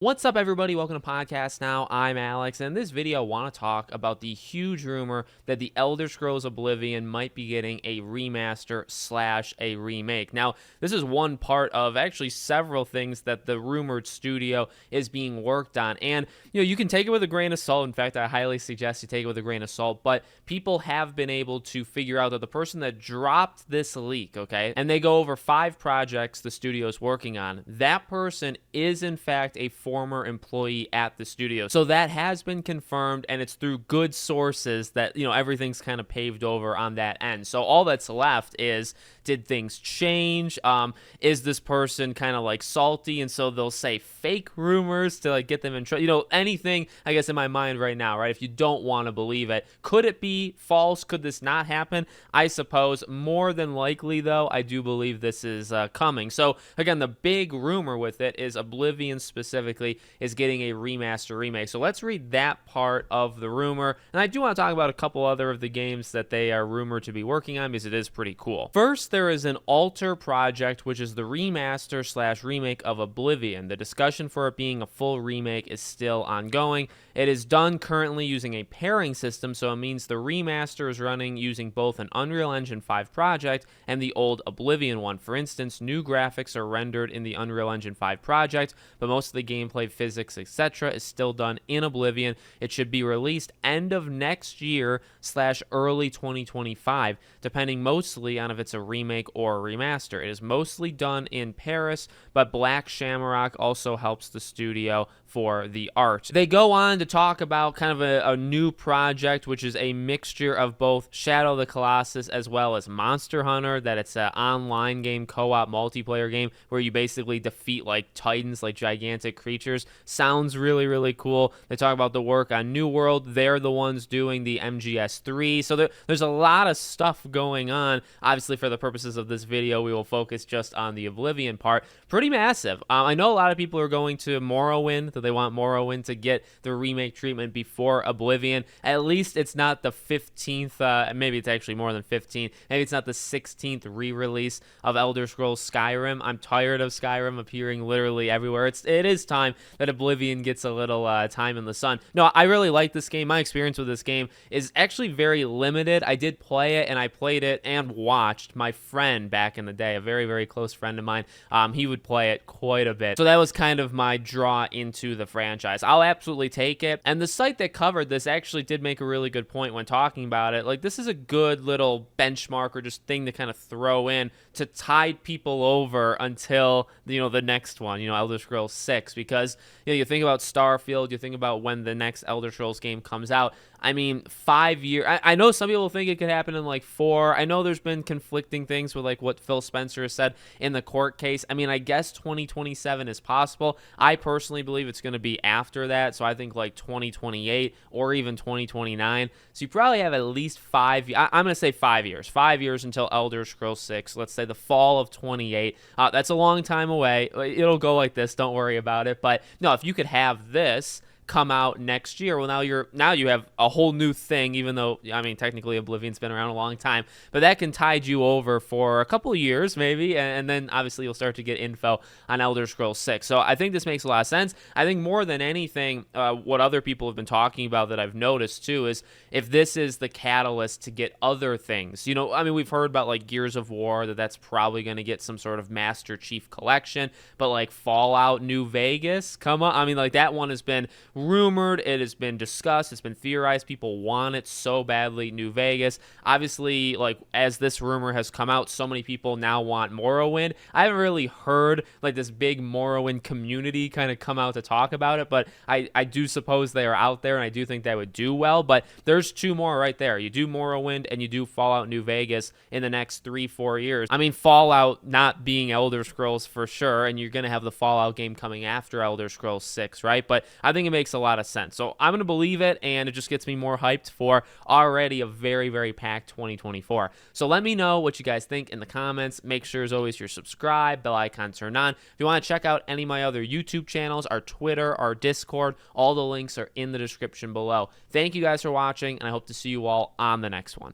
What's up, everybody? Welcome to Podcast Now. I'm Alex, and in this video, I want to talk about the huge rumor that the Elder Scrolls Oblivion might be getting a remaster slash a remake. Now, this is one part of actually several things that the rumored studio is being worked on, and you can take it with a grain of salt. In fact, I highly suggest you take it with a grain of salt, but people have been able to figure out that the person that dropped this leak, okay, and they go over 5 projects the studio is working on, that person is in fact a former employee at the studio. So that has been confirmed, and it's through good sources that everything's kind of paved over on that end. So all that's left is, did things change? Is this person kind of like salty, and so they'll say fake rumors to like get them in trouble? Anything, I guess, in my mind right now, right? If you don't want to believe it, could it be false? Could this not happen? I suppose more than likely, though, I do believe this is coming. So again, the big rumor with it is Oblivion specifically is getting a remaster remake. So let's read that part of the rumor. And I do want to talk about a couple other of the games that they are rumored to be working on, because it is pretty cool. First, there is an Alter project, which is the remaster slash remake of Oblivion. The discussion for it being a full remake is still ongoing. It is done currently using a pairing system, so it means the remaster is running using both an Unreal Engine 5 project and the old Oblivion one. For instance, new graphics are rendered in the Unreal Engine 5 project, but most of the gameplay, physics, etc. is still done in Oblivion. It should be released end of next year slash early 2025, depending mostly on if it's a remake or a remaster. It is mostly done in Paris, but Black Shamrock also helps the studio for the art. They go on to talk about kind of a new project, which is a mixture of both Shadow of the Colossus as well as Monster Hunter, that it's an online game, co-op multiplayer game, where you basically defeat like titans, like gigantic creatures. Sounds really, really cool. They talk about the work on New World. They're the ones doing the MGS3. So there's a lot of stuff going on. Obviously, for the purposes of this video, we will focus just on the Oblivion part. Pretty massive. I know a lot of people are going to Morrowind, that they want Morrowind to get the remake treatment before Oblivion. At least it's not the 15th, maybe it's actually more than 15. Maybe it's not the 16th re-release of Elder Scrolls Skyrim. I'm tired of Skyrim appearing literally everywhere. It is time that Oblivion gets a little time in the sun. No, I really like this game. My experience with this game is actually very limited. I did play it, and I played it and watched my friend back in the day, a very, very close friend of mine. He would play it quite a bit. So that was kind of my draw into the franchise. I'll absolutely take it. And the site that covered this actually did make a really good point when talking about it. Like, this is a good little benchmark or just thing to kind of throw in to tide people over until, the next one, Elder Scrolls 6, because, you think about Starfield, you think about when the next Elder Scrolls game comes out. I mean, 5 years. I know some people think it could happen in like 4. I know there's been conflicting things with like what Phil Spencer has said in the court case. I mean, I guess 2027 is possible. I personally believe it's going to be after that. So I think like 2028 or even 2029. So you probably have at least 5. I'm going to say 5 years. 5 years until Elder Scrolls 6. Let's say the fall of 28. That's a long time away. It'll go like this. Don't worry about it. But no, if you could have this come out next year, well, now you have a whole new thing, even though, I mean, technically Oblivion's been around a long time, but that can tide you over for a couple of years maybe, and then obviously you'll start to get info on Elder Scrolls 6. So I think this makes a lot of sense. I think more than anything, what other people have been talking about that I've noticed too is if this is the catalyst to get other things. I mean, we've heard about like Gears of War, that's probably going to get some sort of Master Chief Collection, but like Fallout New Vegas, come on. I mean, like that one has been rumored, it has been discussed, it's been theorized, people want it so badly. New Vegas, obviously, like as this rumor has come out, so many people now want Morrowind. I haven't really heard like this big Morrowind community kind of come out to talk about it, but I do suppose they are out there, and I do think they would do well. But there's 2 more right there. You do Morrowind and you do Fallout New Vegas in the next 3-4 years. I mean, Fallout not being Elder Scrolls for sure, and you're going to have the Fallout game coming after Elder Scrolls 6, right? But I think it makes a lot of sense. So I'm going to believe it, and it just gets me more hyped for already a very, very packed 2024. So let me know what you guys think in the comments. Make sure, as always, you're subscribed, bell icon turned on. If you want to check out any of my other YouTube channels, our Twitter, our Discord, all the links are in the description below. Thank you guys for watching, and I hope to see you all on the next one.